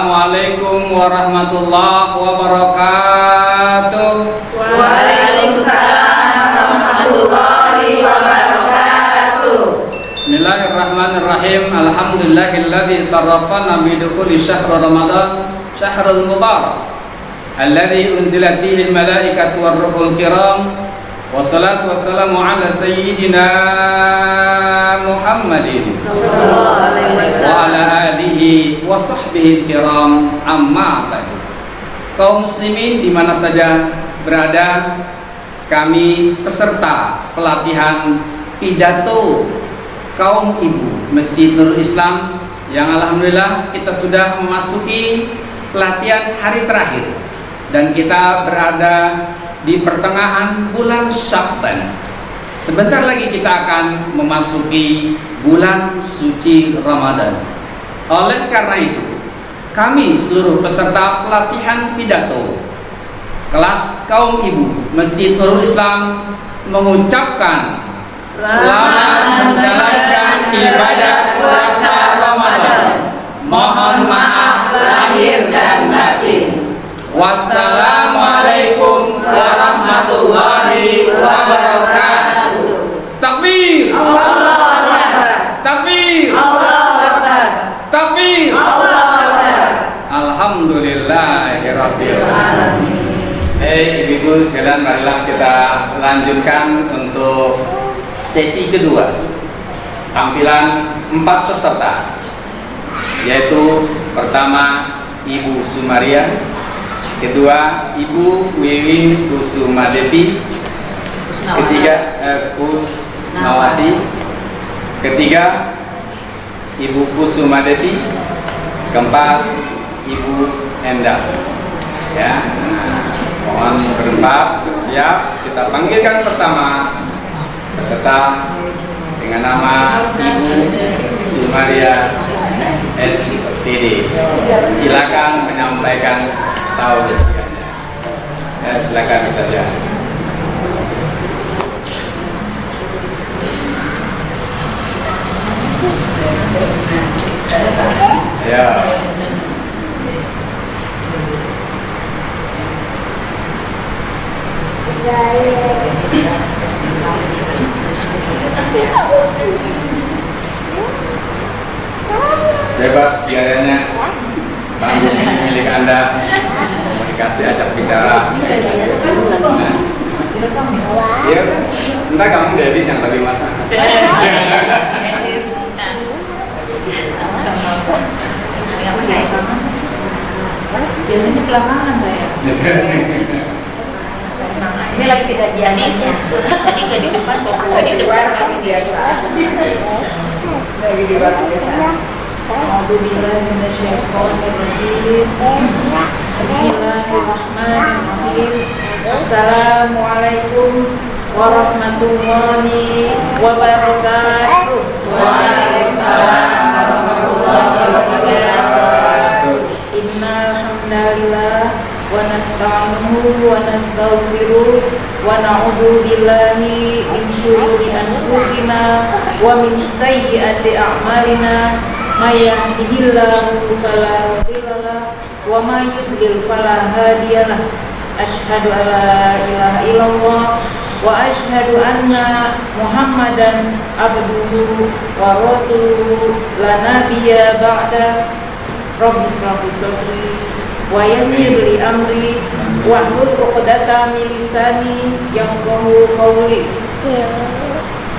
Assalamualaikum warahmatullahi wabarakatuh. Waalaikumsalam warahmatullahi wabarakatuh. Bismillahirrahmanirrahim. Alhamdulillahilladzi sarrafana bidukuli syahr Ramadan syahrul mubarak alladzi unzilat fihi al-malaikatu war-ruhul kiram. Wassalatu wassalamu ala sayyidina Muhammadin wa ala alihi wa sahbihi kiram, amma ba'du. Kaum muslimin di mana saja berada, kami peserta pelatihan pidato kaum ibu Masjid Nurul Islam yang alhamdulillah kita sudah memasuki pelatihan hari terakhir dan kita berada di pertengahan bulan Sya'ban. Sebentar lagi kita akan memasuki bulan suci Ramadan. Oleh karena itu, kami seluruh peserta pelatihan pidato kelas kaum ibu Masjid Nurul Islam mengucapkan selamat menjalankan ibadah puasa Ramadan. Mohon maaf lahir dan batin. Wassalamualaikum warahmatullahi wabarakatuh. Takbir! Allahu Akbar. Takbir! Allahu Akbar. Takbir! Allahu Akbar. Alhamdulillahirabbil alamin. Ibu-ibu sekalian, marilah kita lanjutkan untuk sesi kedua. Tampilan 4 peserta, yaitu pertama Ibu Sumaria, kedua Ibu Wiwin Kusumadevi, ketiga Kusnawati, ketiga Ibu Kusumadevi, keempat Ibu Endah. Ya, mohon berempat bersiap. Kita panggilkan pertama peserta dengan nama Ibu Sumaria SPD. Silakan menyampaikan tausiahnya. Ya, silakan saja. Ya. Bebas biayanya, panggung ini milik Anda. Komunikasi ajak bicara. Ya, entah kamu David yang tadi mana? Biasanya belakangan ya. Ini lagi tidak biasanya. Tadi ke di depan, kok di depan lagi biasa. Lagi di barang biasa. A'udzubillahi minasyaitonirrajim. Bismillahirrahmanirrahim. Assalamualaikum warahmatullahi wabarakatuh. Waalaikumsalam warahmatullahi wabarakatuh. Innal hamdalillah wa nasta'inuhu wa nastaghfiruh wa na'udzu billahi min syururi anfusina wa min sayyiati a'malina may yahdihillahu fala mudilla lahu wa may yudlil fala hadiyalah. Asyhadu an la ilaha illallah wa asyhadu anna Muhammadan abduhu wa rasuluhu la nabiyya ba'da. Rabbi shrah li sadri wa yassir li amri wahlul 'uqdatam min lisani yafqahu qawli.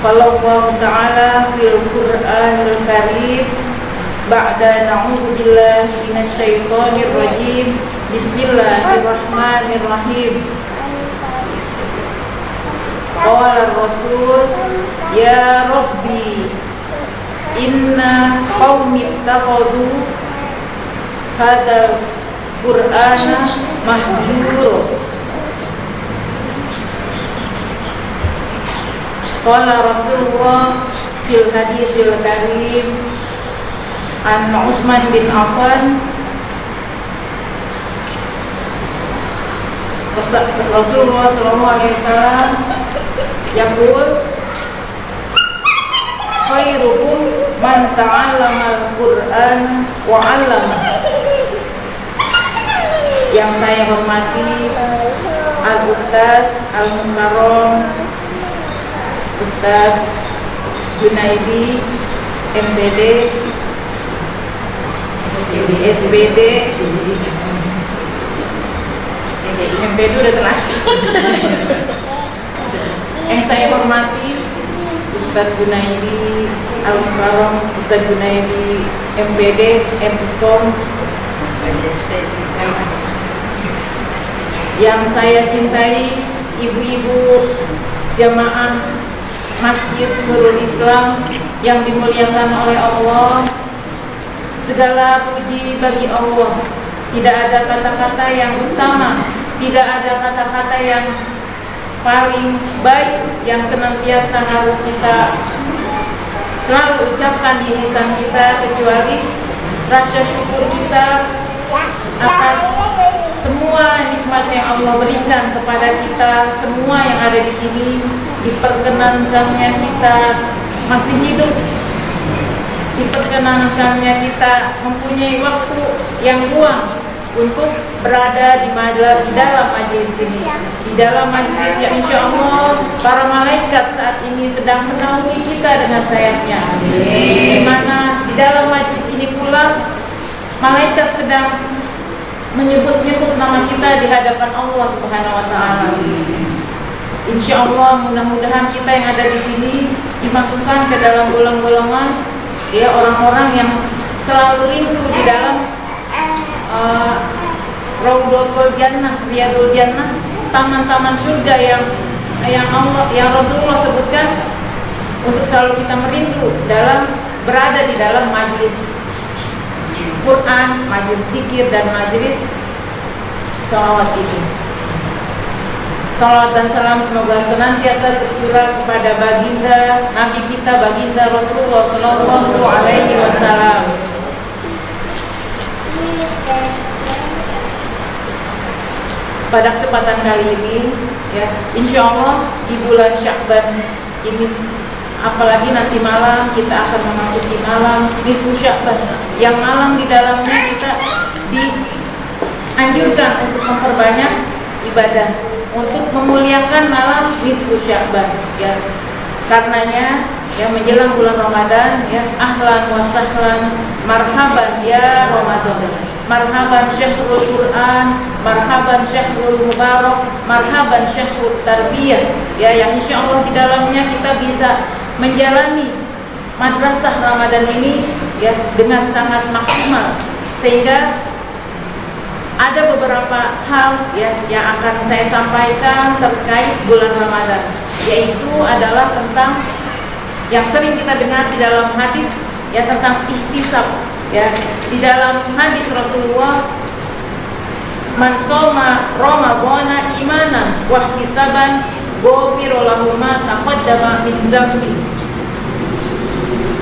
Qala Allah Ta'ala fil Qur'anil Karim ba'da na'udzu billahi minasyaitonir rajim. Bismillahirrahmanirrahim. Qala Rasul ya Rabbi inna qaumi ittakhadhu hadzal Qur'ana mahjura. Qala Rasulullah fil haditsil karim an Utsman bin Affan. Rasulullah sallallahu alaihi wasallam yaqul khairukum man ta'allama al-Qur'an wa 'allama. yang saya hormati Al-Ustadz Al-Mukarram Ustadz Junaidi MPD SPD MPD udah terakhir. Yang saya hormati Ustadz Junaidi Al-Mukarram Ustadz Junaidi MPD MPCOM, yang saya cintai ibu-ibu jamaah Masjid Nurul Islam yang dimuliakan oleh Allah. Segala puji bagi Allah. Tidak ada kata-kata yang utama, tidak ada kata-kata yang paling baik yang senantiasa harus kita selalu ucapkan di lisan kita, kecuali rasa syukur kita atas semua nikmat yang Allah berikan kepada kita semua yang ada di sini, diperkenankannya kita masih hidup, diperkenankannya kita mempunyai waktu yang luang untuk berada di dalam majelis ini, di dalam majelis yang insya Allah para malaikat saat ini sedang menaungi kita dengan sayapnya. Di mana di dalam majelis ini pula malaikat sedang menyebut-nyebut nama kita di hadapan Allah Subhanahu wa taala. Insya Allah mudah-mudahan kita yang ada di sini dimasukkan ke dalam golongan-golongan ya orang-orang yang selalu rindu di dalam Raudhatul Jannah, Riyadul Jannah, taman-taman surga yang Allah, yang Rasulullah sebutkan untuk selalu kita merindu dalam berada di dalam majelis Quran, majelis zikir dan majelis salawat itu. Salawat dan salam semoga senantiasa tercurah kepada baginda Nabi kita, baginda Rasulullah Sallallahu Alaihi Wasallam. Pada kesempatan kali ini, ya, insya Allah di bulan Sya'ban ini, apalagi nanti malam kita akan memasuki malam nisfu Sya'ban, yang malam di dalamnya kita dianjurkan untuk memperbanyak ibadah, untuk memuliakan malam nisfu Sya'ban. Ya, karenanya ya menjelang bulan Ramadan, ya, ahlan wa sahlan, marhaban ya Ramadan, marhaban syahrul Quran, marhaban syahrul mubarak, marhaban syahrul tarbiyah, ya, yang insya Allah di dalamnya kita bisa menjalani madrasah Ramadan ini ya dengan sangat maksimal, sehingga ada beberapa hal ya yang akan saya sampaikan terkait bulan Ramadan, yaitu adalah tentang yang sering kita dengar di dalam hadis ya, tentang ihtisab. Ya, di dalam hadis Rasulullah, man shoma ramadhana imanan wa ihtisaban ghufira lahu ma taqaddama min dzambi.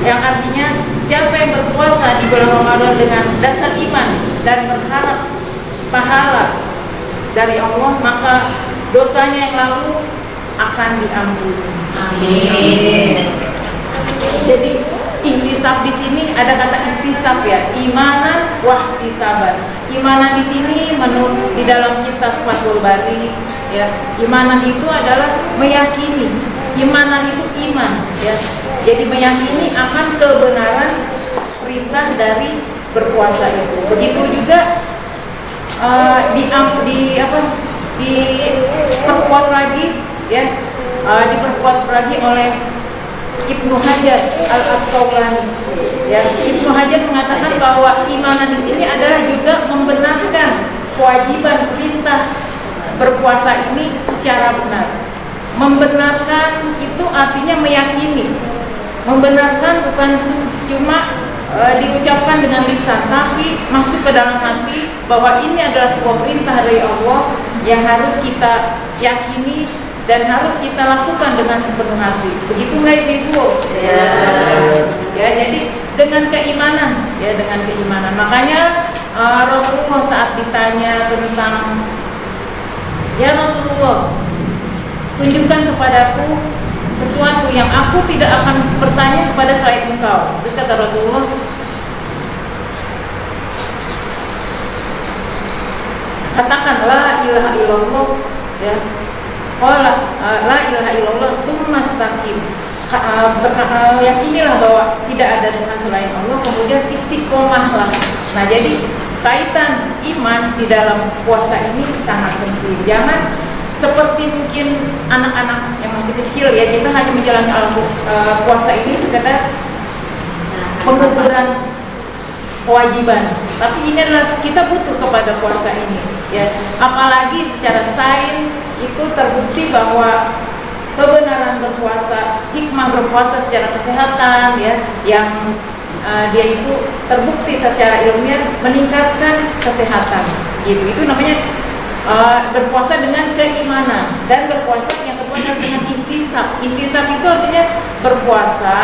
Yang artinya siapa yang berpuasa di bulan Ramadan dengan dasar iman dan berharap pahala dari Allah, maka dosanya yang lalu akan diampuni. Amin. Jadi ihtisab di sini ada kata ihtisab ya, imanan wa ihtisaban. Imanan di sini menurut di dalam kitab Fathul Bari ya, imanan itu adalah meyakini. Imanan itu iman ya. Jadi meyakini akan kebenaran perintah dari berpuasa itu. Begitu juga diperkuat lagi ya, diperkuat lagi oleh Ibnu Hajar Al-Asqalani. Ya, Ibnu Hajar mengatakan bahwa imanan di sini adalah juga membenarkan kewajiban perintah berpuasa ini secara benar. Membenarkan itu artinya meyakini. Membenarkan bukan cuma diucapkan dengan lisan, tapi masuk ke dalam hati bahwa ini adalah sebuah perintah dari Allah yang harus kita yakini dan harus kita lakukan dengan sepenuh hati. Begitu nggak Ibu? Ya. Ya, jadi dengan keimanan, ya, dengan keimanan. Makanya Rasulullah saat ditanya tentang, ya Rasulullah, tunjukkan kepadaku sesuatu yang aku tidak akan bertanya kepada selain engkau. Terus kata Rasulullah, katakan la ilaha illallah, ya. Qala la ilaha illallah tsumma istaqim. Yakinilah bahwa tidak ada Tuhan selain Allah, kemudian istiqomahlah. Nah, jadi kaitan iman di dalam puasa ini sangat penting. Jangan seperti mungkin anak-anak yang masih kecil, ya, kita hanya menjalankan puasa ini sekedar pengukuran kewajiban. Tapi ini adalah kita butuh kepada puasa ini, ya. Apalagi secara sains itu terbukti bahwa kebenaran berpuasa, hikmah berpuasa secara kesehatan, ya, yang dia itu terbukti secara ilmiah meningkatkan kesehatan, gitu. Itu namanya berpuasa dengan keimanan. Dan berpuasa yang kedua adalah dengan ihtisab. Ihtisab itu artinya berpuasa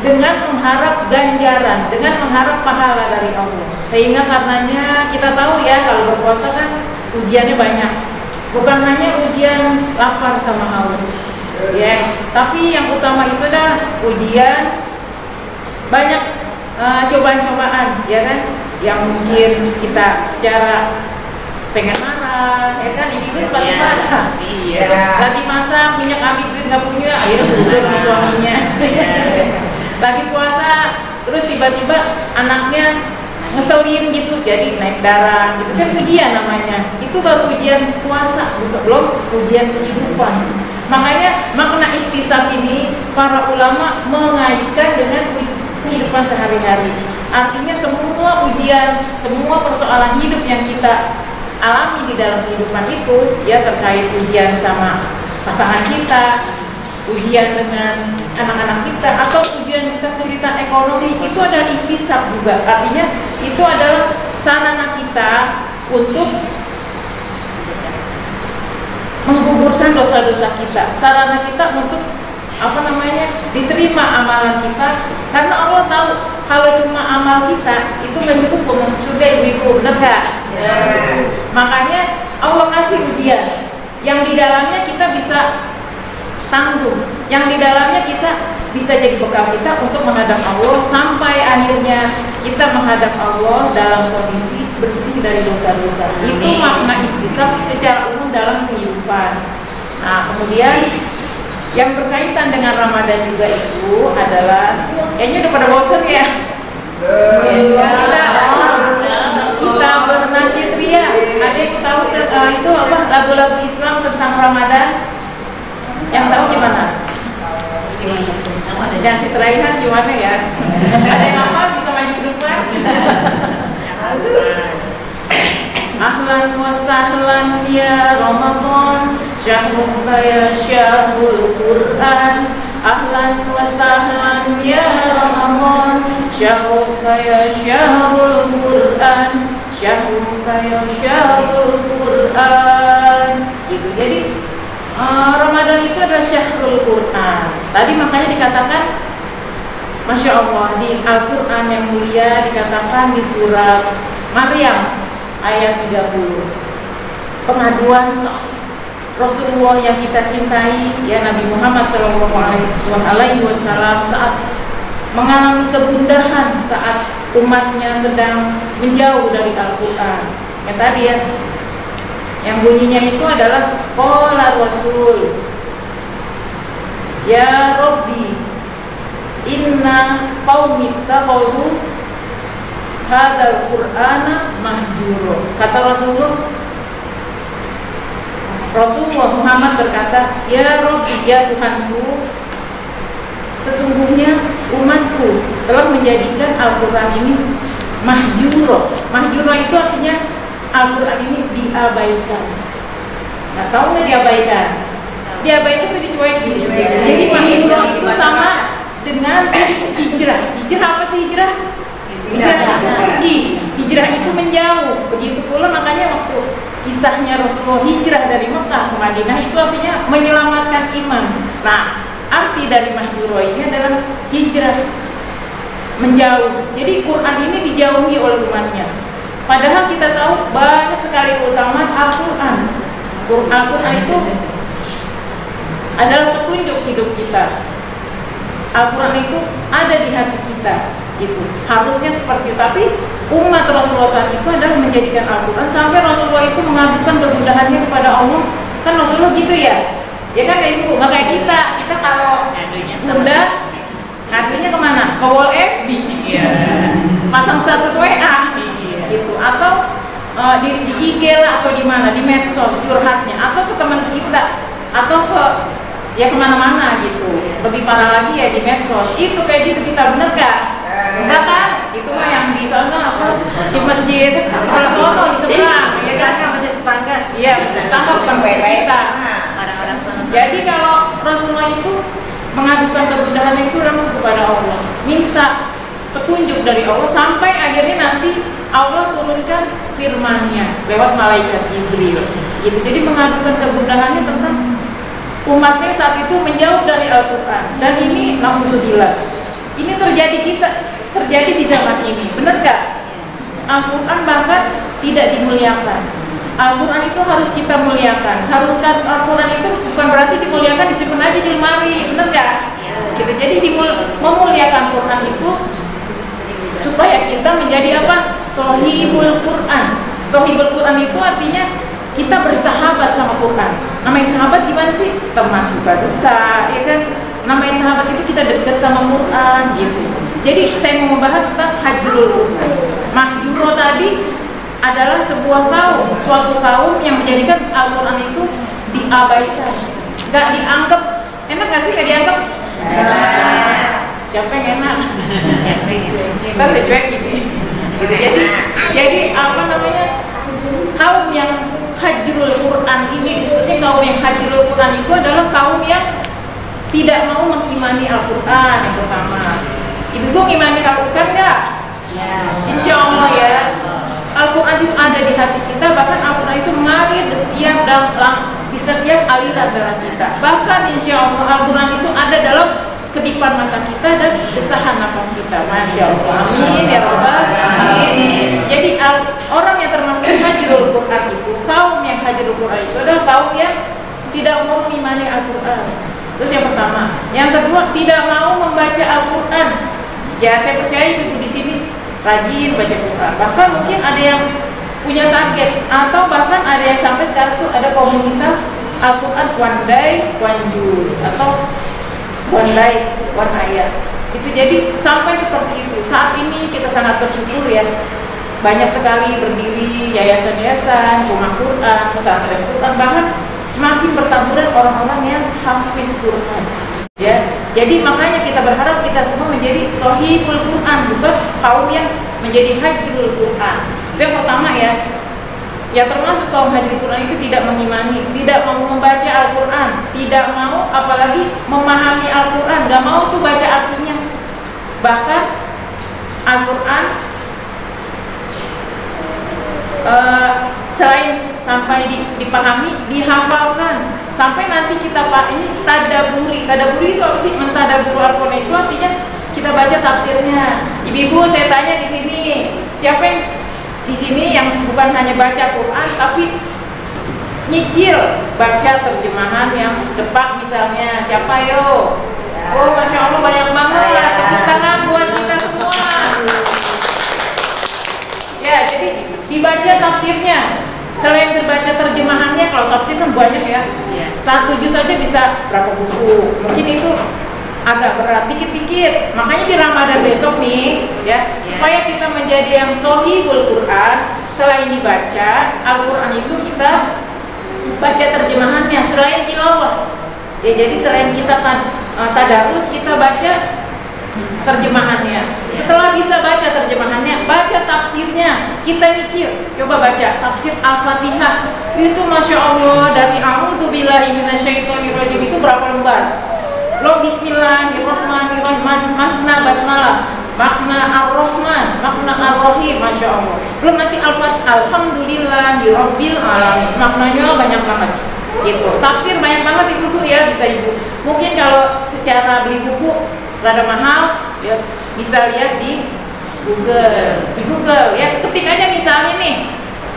dengan mengharap ganjaran, dengan mengharap pahala dari Allah. Sehingga karenanya kita tahu, ya, kalau berpuasa kan ujiannya banyak. Bukan hanya ujian lapar sama haus, ya, tapi yang utama itu adalah ujian banyak cobaan-cobaan, ya kan, yang mungkin kita secara pengen marah, ya kan, ibu-ibu lagi marah, lagi masak minyak habis, duit nggak punya, akhirnya sudah sama suaminya, lagi puasa, terus tiba-tiba anaknya ngeselin gitu, jadi naik darah, itu kan ujian namanya. Itu baru ujian puasa, belum ujian kehidupan. Makanya makna ihtisab ini para ulama mengaitkan dengan kehidupan sehari-hari. Artinya semua ujian, semua persoalan hidup yang kita alami di dalam kehidupan itu, ya, terkait ujian sama pasangan kita, ujian dengan anak-anak kita, atau ujian kesulitan ekonomi, itu adalah ihtisab juga. Artinya itu adalah sarana kita untuk menggugurkan dosa-dosa kita, sarana kita untuk diterima amalan kita, karena Allah tahu kalau cuma amal kita itu mencukup sudah, ibu-ibu, benar gak? Makanya Allah kasih ujian yang di dalamnya kita bisa tanggung, yang di dalamnya kita bisa jadi bekal kita untuk menghadap Allah, sampai akhirnya kita menghadap Allah dalam kondisi bersih dari dosa-dosa. Itu makna ihtisab secara umum dalam kehidupan. Nah, kemudian yang berkaitan dengan Ramadan juga itu adalah, kayaknya udah pada bosen, ya. Kita bernasyid ria. Ada yang tahu itu apa, lagu-lagu Islam tentang Ramadan? Yang tahu gimana? Yang si Raihan gimana, ya? Ada yang hafal bisa maju ke depan? Ahlan wa sahlan ya Ramadan, syahruka ya syahrul Quran. Ahlan wa sahlan ya Ramadan, syahruka ya syahrul Quran. Syahruka ya syahrul Quran. Gitu. Jadi Ramadan itu adalah syahrul Quran. Tadi makanya dikatakan, Masya Allah, di Al-Quran yang mulia dikatakan di surat Maryam ayat 30, pengaduan Rasulullah yang kita cintai, ya, Nabi Muhammad SAW saat mengalami kegundahan saat umatnya sedang menjauh dari Al-Quran. Yang tadi, ya, yang bunyinya itu adalah qala Rasul ya Rabbi inna qaumi ittakhadhu hadzal Qur'ana mahjura. Kata Rasulullah Muhammad berkata, ya Rabbi, ya Tuhanku, sesungguhnya umatku telah menjadikan Al-Quran ini mahjura. Mahjura itu artinya Al-Quran ini diabaikan. Nah, tahu nggak diabaikan? Diabaikan itu dicuekin. Jadi mahjura itu sama dengan hijrah. Hijrah apa sih hijrah? Hijrah itu pergi, hijrah itu menjauh. Begitu pula makanya waktu kisahnya Rasulullah hijrah dari Mekah ke Madinah itu artinya menyelamatkan iman. Nah, arti dari mahjura ini adalah hijrah, menjauh. Jadi Quran ini dijauhi oleh umatnya. Padahal kita tahu banyak sekali keutamaan Al-Quran. Al-Quran itu adalah petunjuk hidup kita. Al-Quran itu ada di hati kita. gitu. Harusnya seperti itu. Tapi umat Rasulullah saat itu adalah menjadikan Al-Quran sampai Rasulullah itu mengadukan kegundahannya kepada Allah. Kan Rasulullah gitu ya, ya kan kayak ibu, nggak kayak kita kalau bunda ngadunya kemana? Ke wall FB, pasang status WA, gitu, atau di IG lah, atau di mana, di medsos curhatnya, atau ke teman kita, atau ke ya kemana-mana gitu. Lebih parah lagi ya di medsos. Itu kayak gitu kita, bener gak? Enggak kan? Itu mah yang di sana apa? Di masjid, kalau sono di seberang, ya kan? Masih tetangga. Iya, masih tetangga bukan kita. Orang-orang sana. Jadi kalau Rasulullah itu mengadukan kegundahan itu langsung kepada Allah, minta petunjuk dari Allah sampai akhirnya nanti Allah turunkan firman-Nya lewat malaikat Jibril. Gitu. Jadi mengadukan kegundahannya tentang umatnya saat itu menjauh dari Al-Quran. Dan ini naudzubillah, ini terjadi di zaman ini, benar gak? Al-Quran bahkan tidak dimuliakan. Al-Quran itu harus kita muliakan. Haruskan Al-Quran itu bukan berarti dimuliakan disimpan aja di lemari, benar gak? Gitu. Jadi memuliakan Quran itu supaya kita menjadi apa? Sohibul Quran. Sohibul Quran itu artinya kita bersahabat sama Quran. Namanya sahabat gimana sih? Teman suka duka, ya kan? Namanya sahabat itu kita dekat sama Quran gitu. Jadi saya mau membahas tentang hajrul Quran. Mahjuro tadi adalah sebuah kaum, suatu kaum yang menjadikan Al-Quran itu diabaikan, gak dianggap. Enak gak sih gak dianggap? Siapa yang enak? Kita secuek gitu. Jadi apa namanya? Kaum yang hajrul Quran ini disebutnya kaum yang hajrul Quran itu adalah kaum yang tidak mau mengimani Al-Quran yang pertama. Ibu ngimani Al-Quran gak? Insya Allah ya. Al-Quran itu ada di hati kita, bahkan Al-Quran itu mengalir di setiap aliran darah kita. Bahkan insya Allah Al-Quran itu ada dalam kedipan mata kita dan desahan nafas kita. Masya Allah, amin ya Rabbal alamin. Jadi orang yang termasuk hajrul Quran itu, kaum yang hajrul Quran itu adalah kaum yang tidak mau mengimani Al-Quran. Terus yang pertama, yang kedua tidak mau membaca Al-Quran. Ya saya percaya itu di sini rajin baca Quran. Bahkan mungkin ada yang punya target, atau bahkan ada yang sampai sekarang tuh ada komunitas Al-Quran one day one juz atau one day one ayat. Itu jadi sampai seperti itu. Saat ini kita sangat bersyukur ya, banyak sekali berdiri yayasan-yayasan, rumah Quran, pesantren Quran, bahkan semakin bertaburan orang-orang yang hafiz Quran. Ya, jadi makanya kita berharap kita semua menjadi sohibul Quran, bukan kaum yang menjadi hajrul Quran. Itu yang pertama ya. Yang termasuk kaum hajrul Quran itu tidak mengimani, tidak mau membaca Al-Quran, tidak mau apalagi memahami Al-Quran, gak mau tuh baca artinya. Bahkan Al-Quran selain sampai dipahami, dihafalkan. Sampai nanti kita ini tadaburi itu apa sih? Mentadaburi Al-Quran itu artinya kita baca tafsirnya. Ibu-ibu saya tanya di sini, siapa yang di sini yang bukan hanya baca Quran tapi nyicil baca terjemahan yang depak misalnya? Siapa yo? Oh Masya Allah banyak banget ya. Tepuk tangan buat kita semua. Ya jadi dibaca tafsirnya. Selain terbaca terjemahannya, kalau tafsir kan banyak ya. Satu juz saja bisa berapa buku. Mungkin itu agak berat, dikit-dikit. Makanya di Ramadan besok nih, ya, supaya kita menjadi yang sohibul Quran, selain dibaca Al-Quran itu kita baca terjemahannya, selain tilawah. Ya, jadi selain kita tadarus, kita baca terjemahannya. Setelah bisa baca terjemahannya, baca tafsirnya. Kita nyicil, coba baca tafsir Al-Fatihah. Itu Masya Allah, dari a'udzubillahi minasyaitonirrajim itu berapa lembar? Lo bismillahirrahmanirrahim, makna basmalah, makna ar-Rahman, makna ar-Rahim, Masya Allah. Belum nanti alhamdulillahirabbil alamin, maknanya banyak banget. Gitu. Tafsir banyak banget itu tuh ya, bisa ibu. Mungkin kalau secara beli buku rada mahal, ya bisa lihat di Google ya, ketik aja misalnya nih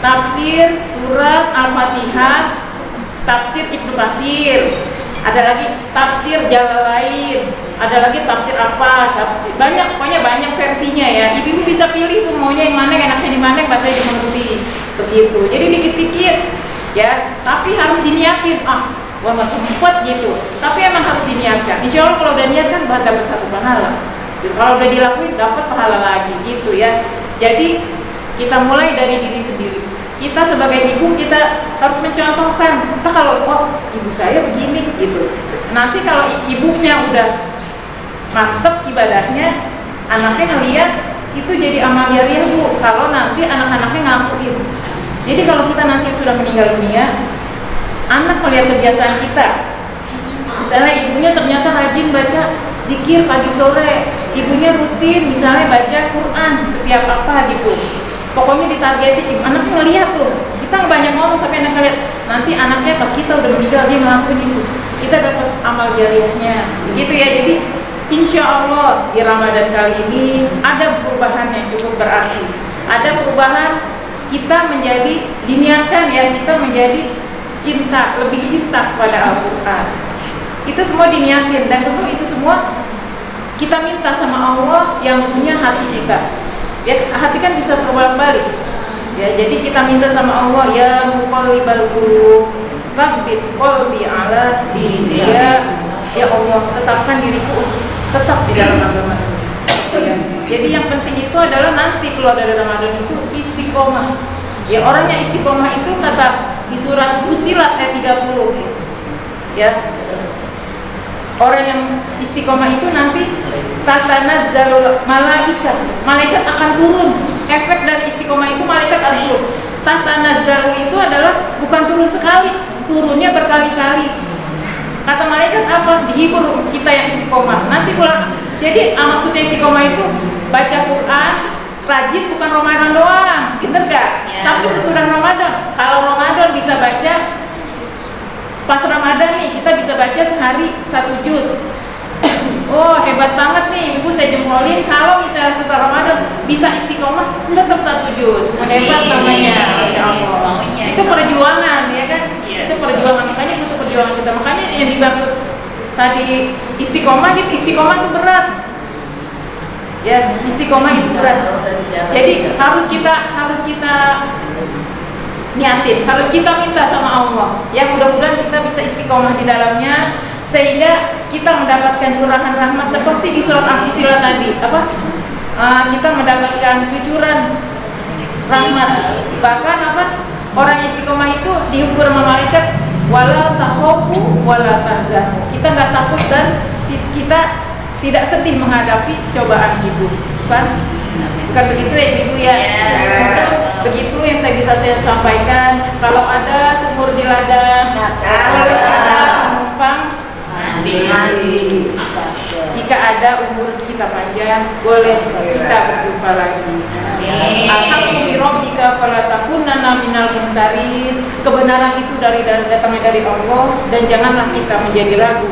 tafsir surat Al-Fatihah, tafsir Ibnu Katsir, ada lagi tafsir Jalalain, ada lagi tafsir apa, tafsir banyak, pokoknya banyak versinya ya. Ibu-ibu bisa pilih tuh maunya yang mana, enaknya di mana, bahasa dimengerti begitu. Jadi dikit-dikit ya, tapi harus diniatin. Gua nggak sempet gitu, tapi emang harus diniatkan. Insya Allah kalau udah niat kan dapat satu pahala. Kalau udah dilakuin dapat pahala lagi gitu ya. Jadi kita mulai dari diri sendiri. Kita sebagai ibu kita harus mencontohkan. Kita kalau ibu saya begini gitu. Nanti kalau ibunya udah mantep ibadahnya, anaknya ngeliat itu jadi amal jariah Bu. Kalau nanti anak-anaknya ngakuin. Jadi kalau kita nanti sudah meninggal dunia, anak melihat kebiasaan kita. Misalnya ibunya ternyata rajin baca zikir pagi sore, ibunya rutin misalnya baca Quran setiap apa gitu. Pokoknya ditargetin, anaknya ngeliat tuh. Kita banyak ngomong tapi anak ngeliat. Nanti anaknya pas kita udah meninggal dia ngelakuin itu. Kita dapat amal jariahnya. Gitu ya. Jadi insya Allah di Ramadan kali ini ada perubahan yang cukup berarti. Ada perubahan, kita menjadi diniatkan ya, kita menjadi cinta, lebih cinta pada Al-Quran. Itu semua diniatin dan tentu itu semua kita minta sama Allah yang punya hati kita. Ya, hati kan bisa terbalik-balik. Ya, jadi kita minta sama Allah, ya muqallibal qulub, tsabbit qalbi ala dinik. Ya Allah, tetapkan diriku tetap di dalam agama. Ya. Jadi yang penting itu adalah nanti keluar dari Ramadan itu istiqomah. Ya, orang yang istiqomah itu kata di surat Fussilat ayat 30. Ya. Orang yang istiqomah itu nanti tatanazzalul malaikat akan turun. Efek dari istiqomah itu malaikat akan turun. Tatanazzalu itu adalah bukan turun sekali, turunnya berkali-kali. Kata malaikat apa? Dihibur kita yang istiqomah. Nanti pulang. Jadi maksudnya istiqomah itu baca Quran, rajin bukan Ramadan doang, bener gak? Ya. Tapi sesudah Ramadan. Kalau Ramadan bisa baca pas Ramadan nih kita bisa baca sehari 1 juz. Oh hebat banget nih ibu, saya jempolin. Kalau misalnya setelah Ramadan bisa istiqomah tetap 1 juz. Hebat namanya, Masya Allah. Itu perjuangan ya kan? Itu perjuangan, makanya butuh perjuangan kita. Makanya yang dimaksud tadi istiqomah itu istiqomah itu berat. Ya istiqomah itu berat. Jadi harus kita niatin, harus kita minta sama Allah ya, mudah-mudahan kita bisa istiqomah di dalamnya sehingga kita mendapatkan curahan rahmat seperti di surat Al-Fussilat tadi kita mendapatkan cucuran rahmat. Bahkan orang istiqomah itu diukur sama malaikat wala takhafu wala tahzanu. Kita nggak takut dan kita tidak sedih menghadapi cobaan hidup. Bukan begitu ya ibu ya. Begitu yang saya sampaikan. Kalau ada sumur di ladang, kalau ada penumpang mandi. Jika ada umur kita panjang, boleh kita berjumpa lagi. Alhamdulillah fala takunanna minal mumtarin. Kebenaran itu datangnya dari Allah dan janganlah kita menjadi ragu.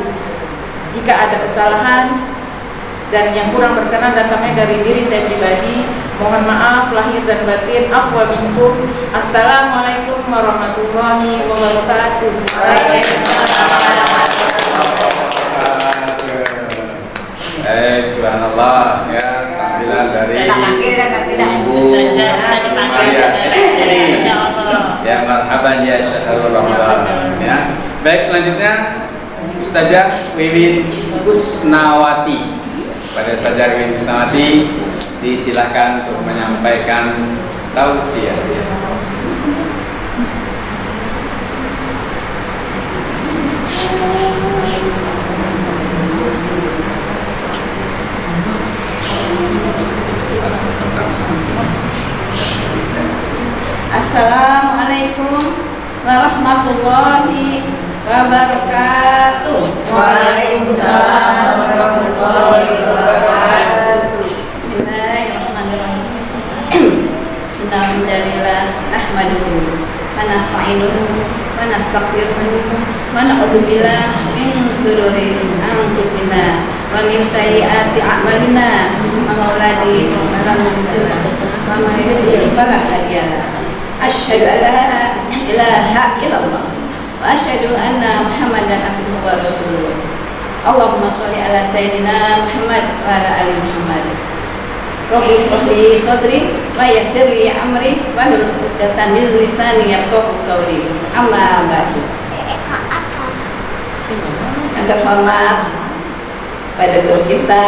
Jika ada kesalahan dan yang kurang berkenan datangnya dari diri saya pribadi, mohon maaf lahir dan batin. Afwa minkum. Assalamualaikum warahmatullahi wabarakatuh. Subhanallah ya, tampilan dari Ibu Maria ya, marhaban ya syahrul Ramadan ya. Baik, selanjutnya Ustazah Wiwin Kusnawati. Pada Ustazah Wiwin Kusnawati disilahkan untuk menyampaikan tausiah. Assalamualaikum warahmatullahi wabarakatuh. Waalaikumsalam warahmatullahi wabarakatuh. Bismillahirrahmanirrahim. Innalillah nahmaduhu wa nasta'inuhu wa nastaghfiruhu wa na'udzu billahi min shururi anfusina wa min sayyiati a'malina. Mauladi wa man yudlil fala hadiya lahu. Asyhadu an la ilaha illallah wa asyhadu anna Muhammadan abduhu wa rasuluh. Allahumma sholli ala sayyidina Muhammad wa ala ali Muhammad. Rabbi shrah li sadri wa yassir li amri wahlul 'uqdatam min lisani yafqahu qawli. Amma ba'du. Yang terhormat pada guru kita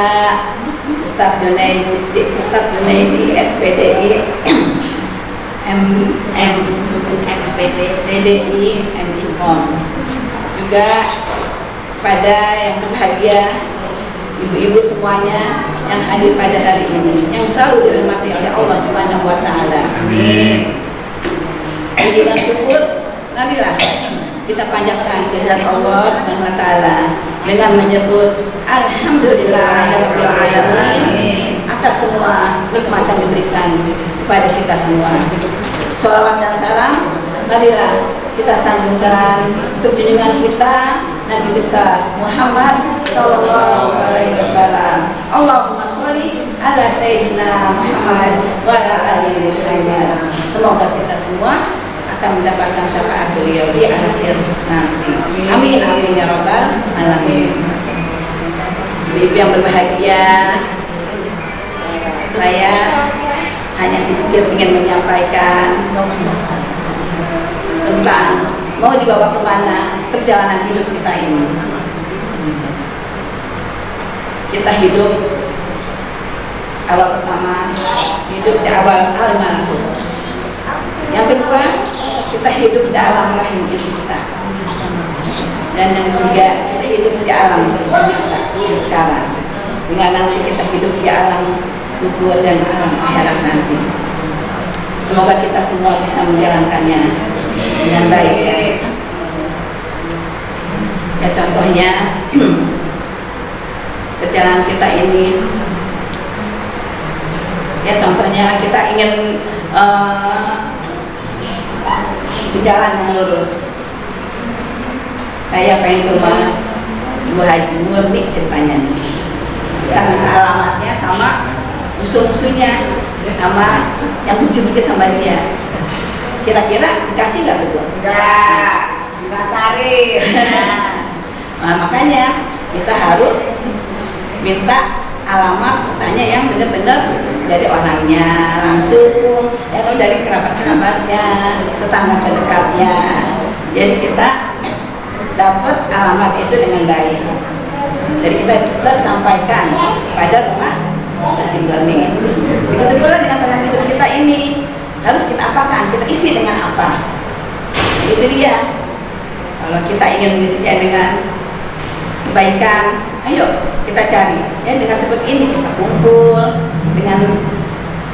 Ustaz Junaidi SPDI DDI MINFON, juga pada yang berbahagia ibu-ibu semuanya yang hadir pada hari ini, yang selalu dirahmati oleh Allah Subhanahu wa Ta'ala. Amin. Dengan syukur, marilah kita panjatkan kehadirat Allah Subhanahu wa Ta'ala dengan menyebut Alhamdulillahirabbil alamin atas semua nikmat yang diberikan kepada kita semua. Sholawat dan salam marilah kita sanjungkan untuk junjungan kita Nabi besar Muhammad sallallahu alaihi wasallam. Allahumma sholli ala sayyidina Muhammad wa ala alihi Muhammad. Semoga kita semua akan mendapatkan syafaat beliau di akhir nanti. Amin amin ya rabbal alamin. Ibu yang berbahagia, saya hanya sedikit ingin menyampaikan tentang mau dibawa kemana perjalanan hidup kita ini. Kita hidup awal pertama, hidup di awal al-malakut. Yang kedua, kita hidup di alam rahim ibu kita. Dan yang ketiga, kita hidup di alam kita sekarang. Dengan nanti kita hidup di alam kubur dan alam akhirat nanti. Semoga kita semua bisa menjalankannya dengan baik ya. Ya contohnya perjalanan kita ini, ya contohnya kita ingin berjalan yang lurus. Saya pengen ke rumah Bu Haji Murni ceritanya nih. Kita minta alamatnya sama musuh-musuhnya, sama yang benci-benci sama dia. Kira-kira dikasih nggak berdua? Enggak, disasarin. Nah, makanya kita harus minta alamat tanya yang benar-benar dari orangnya langsung, ya kalau dari kerabat-kerabatnya, tetangga terdekatnya. Jadi kita dapat alamat itu dengan baik. Jadi kita sampaikan pada rumah Timberni. Begitu pula dengan perjalanan hidup kita ini, harus kita apakan? Kita isi dengan apa? Itu dia. Kalau kita ingin mengisinya dengan kebaikan, ayo kita cari. Ya dengan seperti ini kita kumpul, dengan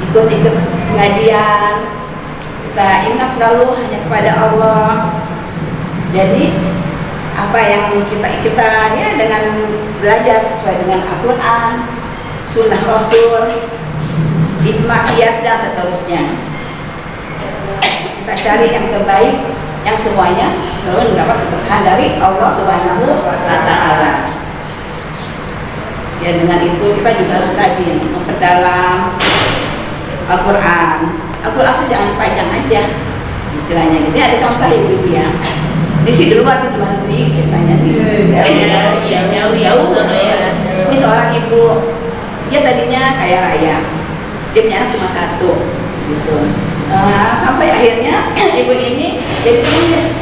ikut-ikut pengajian. Kita ingat selalu hanya kepada Allah. Jadi apa yang kita ya dengan belajar sesuai dengan Al-Quran, Sunnah Rasul, ijma' qiyas dan seterusnya. Kita cari yang terbaik, yang semuanya selalu mendapat keberkahan dari Allah Subhanahu wa Ta'ala. Ya dengan itu kita juga harus rajin memperdalam Al-Quran. Al-Quran itu jangan dipajang aja istilahnya. Jadi ada contoh ibu ya. Di sini dulu waktu di luar negeri ceritanya jauh ya. Ini seorang ibu, dia tadinya kaya raya, dia punya anak cuma satu, gitu. Sampai akhirnya ibu ini jadi pengemis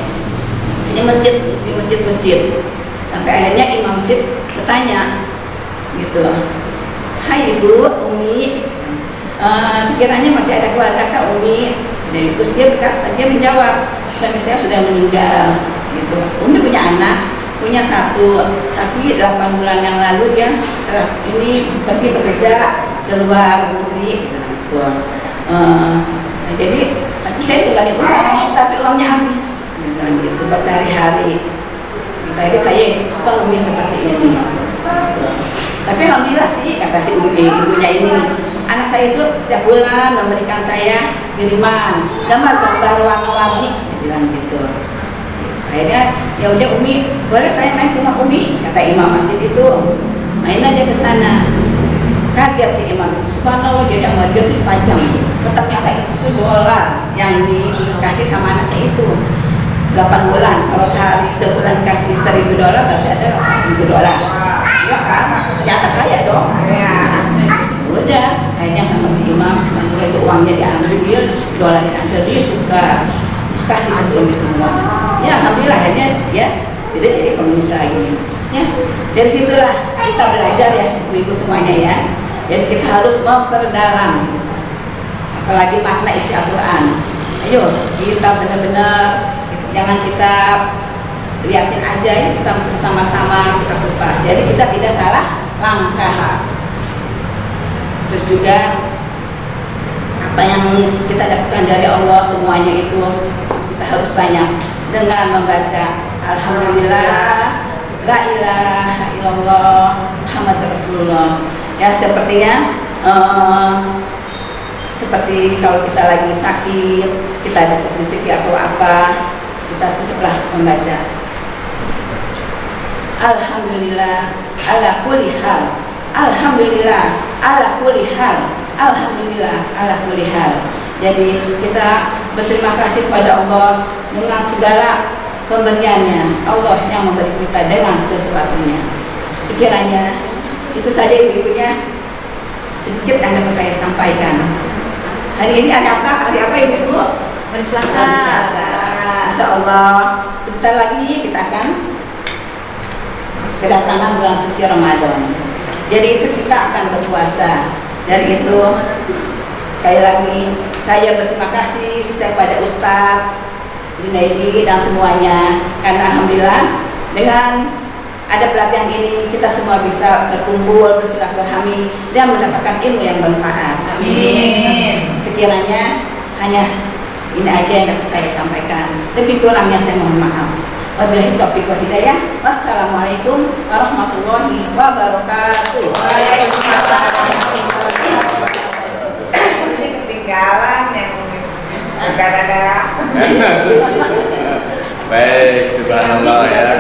di masjid. Sampai akhirnya imam masjid bertanya, gitu, hai ibu, Umi, sekiranya masih ada keluarga kak Umi? Dan terus dia menjawab, suami saya sudah meninggal, gitu. Umi punya anak, punya satu, tapi 8 bulan yang lalu dia ini pergi bekerja ke luar negeri, gitu. Jadi tapi saya tinggal itu, tapi uangnya habis, gitu, buat sehari-hari. Jadi saya pengemis seperti ini. Tapi alhamdulillah sih kata si ibunya ini, anak saya itu setiap bulan memberikan saya kiriman gambar-gambar warna-warni, saya bilang gitu. Akhirnya ya udah Umi, boleh saya main ke rumah Umi, kata imam masjid itu. Mainlah dia ke sana. Kaget si imam itu, subhanallah, jadi sama dia tuh dipajang. Ternyata itu dolar yang dikasih sama anaknya itu 8 bulan. Kalau sebulan kasih $1.000, berarti ada $1.000. kan, ternyata kaya dong. Udah, akhirnya sama si imam, si Manula itu uangnya diambil, dolarnya diambil, dia suka kasih ke suami semua. Ya alhamdulillah akhirnya ya tidak jadi pengusaha gini. Ya dari situlah kita belajar ya ibu-ibu semuanya ya. Jadi kita harus memperdalam, apalagi makna isi Al-Quran. Ayo kita benar-benar jangan kita liatin aja ya, kita bersama-sama kita kupas. Jadi kita tidak salah langkah. Terus juga apa yang kita dapatkan dari Allah semuanya itu kita harus banyak dengan membaca Alhamdulillah, La ilaha illallah, Muhammad Rasulullah. Ya sepertinya seperti kalau kita lagi sakit, kita dapat rezeki atau apa, kita tetaplah membaca Alhamdulillah ala kulli hal, Alhamdulillah ala kulli hal, Alhamdulillah ala kulli hal. Jadi kita berterima kasih kepada Allah dengan segala pemberiannya. Allah yang memberi kita dengan sesuatunya. Sekiranya itu saja ibu-ibunya sedikit yang dapat saya sampaikan. Hari ini hari apa? Hari apa ibu-ibu? Hari Selasa. Insya Allah sebentar lagi kita akan kedatangan bulan suci Ramadan. Jadi itu kita akan berpuasa. Dari itu sekali lagi saya berterima kasih kepada Ustadz Junaidi dan semuanya, karena alhamdulillah dengan ada pelatihan ini kita semua bisa berkumpul, bersilaturahmi dan mendapatkan ilmu yang bermanfaat. Amin. Sekiranya hanya ini aja yang dapat saya sampaikan. Lebih kurangnya saya mohon maaf. Wabillahi taufiq wal hidayah. Wassalamualaikum warahmatullahi wabarakatuh. Waalaikumsalam. Ketinggalan yang bukan ada. Baik, subhanallah ya.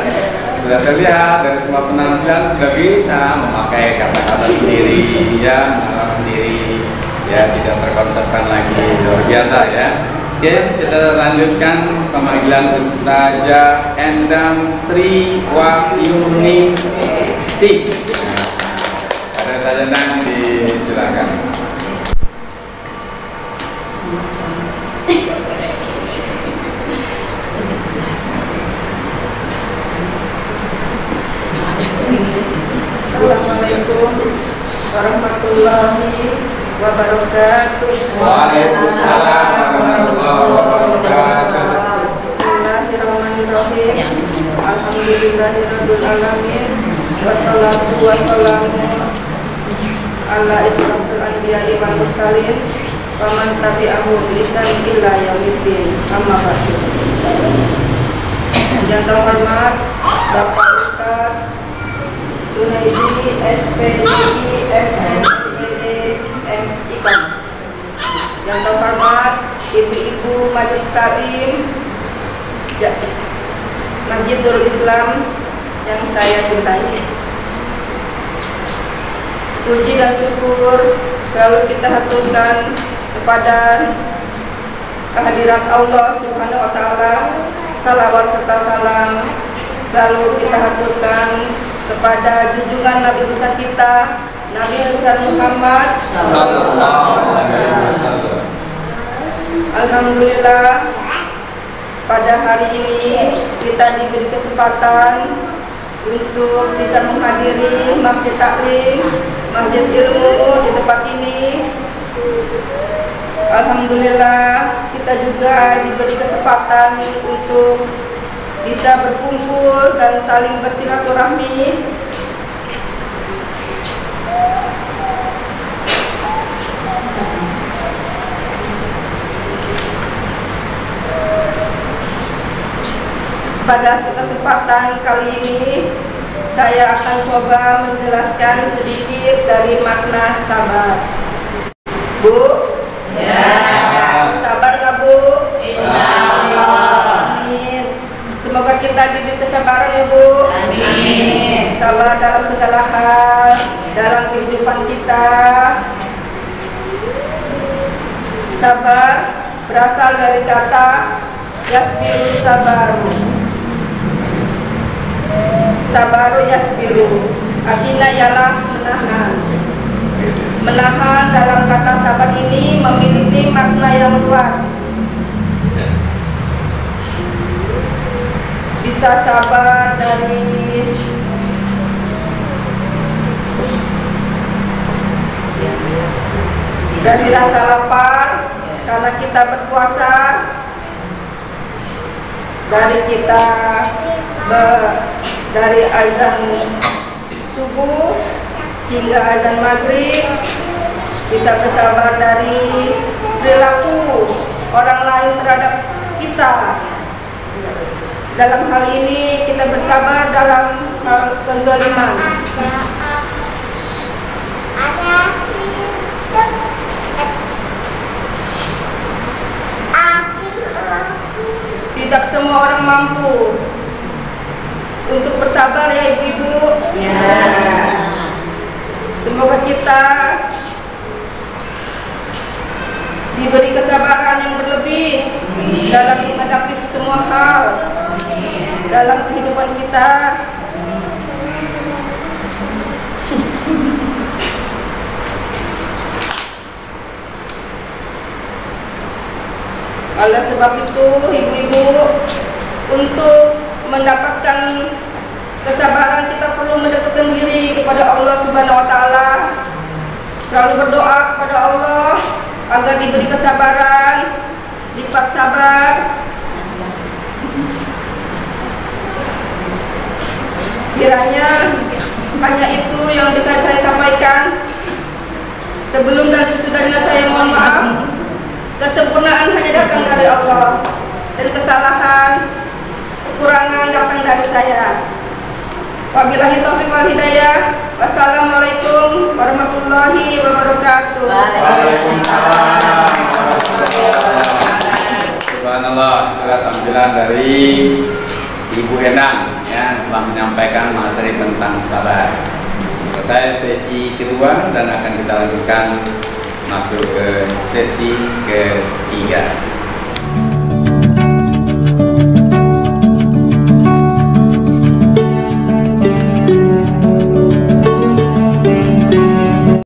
Sudah terlihat dari semua penampilan sudah bisa memakai kata-kata sendiri, ya, mengarang sendiri, ya, tidak terkonsepkan lagi. Luar biasa ya. Oke, kita lanjutkan pemanggilan Ustazah Endang Sri Wahyuni Si. Ada Ustazah Endang, disilakan. Assalamualaikum warahmatullahi wabarakatuh. Waalaikumsalam warahmatullahi wabarakatuh. Bismillahirrahmanirrahim. Alhamdulillahirabbil alamin. Wassalatu wassalamu ala asyrafil anbiya'i wal mursalin wa man tabi'ahum bi ihsan ila yaumiddin. Amma ba'du. Yang terhormat Bapak Ustaz Junaidi SPDI MMPD MIKOM. Yang terhormat Ibu-ibu Majelis Taklim Masjidul Islam yang saya cintai. Puji dan syukur selalu kita haturkan kepada kehadirat Allah Subhanahu wa taala. Salawat serta salam selalu kita haturkan kepada junjungan Nabi besar kita, Nabi besar Muhammad sallallahu alaihi wasallam. Alhamdulillah, pada hari ini kita diberi kesempatan untuk bisa menghadiri masjid taklim, masjid ilmu di tempat ini. Alhamdulillah, kita juga diberi kesempatan untuk bisa berkumpul dan saling bersilaturahmi. Pada kesempatan kali ini saya akan coba menjelaskan sedikit dari makna sabar. Bu? Ya. Sabar nggak Bu? Insyaallah. Amin. Semoga kita diberi kesabaran ya Bu. Amin. Sabar dalam segala hal dalam kehidupan kita. Sabar berasal dari kata yasbiru sabaru. Sabaru yasbiru. Artinya ialah menahan. Menahan dalam kata sabar ini memiliki makna yang luas. Bisa sabar dari rasa lapar karena kita berpuasa, dari azan subuh hingga azan maghrib. Bisa bersabar dari perilaku orang lain terhadap kita. Dalam hal ini kita bersabar dalam hal kezaliman. Tidak semua orang mampu untuk bersabar ya ibu-ibu. Semoga kita diberi kesabaran yang berlebih dalam menghadapi semua hal dalam kehidupan kita. Oleh sebab itu, ibu-ibu, untuk mendapatkan kesabaran kita perlu mendekatkan diri kepada Allah Subhanahu wa taala. Selalu berdoa kepada Allah agar diberi kesabaran, lipat sabar. Kiranya hanya itu yang bisa saya sampaikan. Sebelum dan sesudahnya saya mohon maaf. Kesempurnaan hanya datang dari Allah dan kesalahan, kekurangan datang dari saya. Wabillahi taufiq wal hidayah. Wassalamualaikum warahmatullahi wabarakatuh. Waalaikumsalam. Subhanallah, itulah tampilan dari Ibu Endang yang telah menyampaikan materi tentang sabar. Selesai sesi kedua dan akan kita lanjutkan masuk ke sesi ketiga.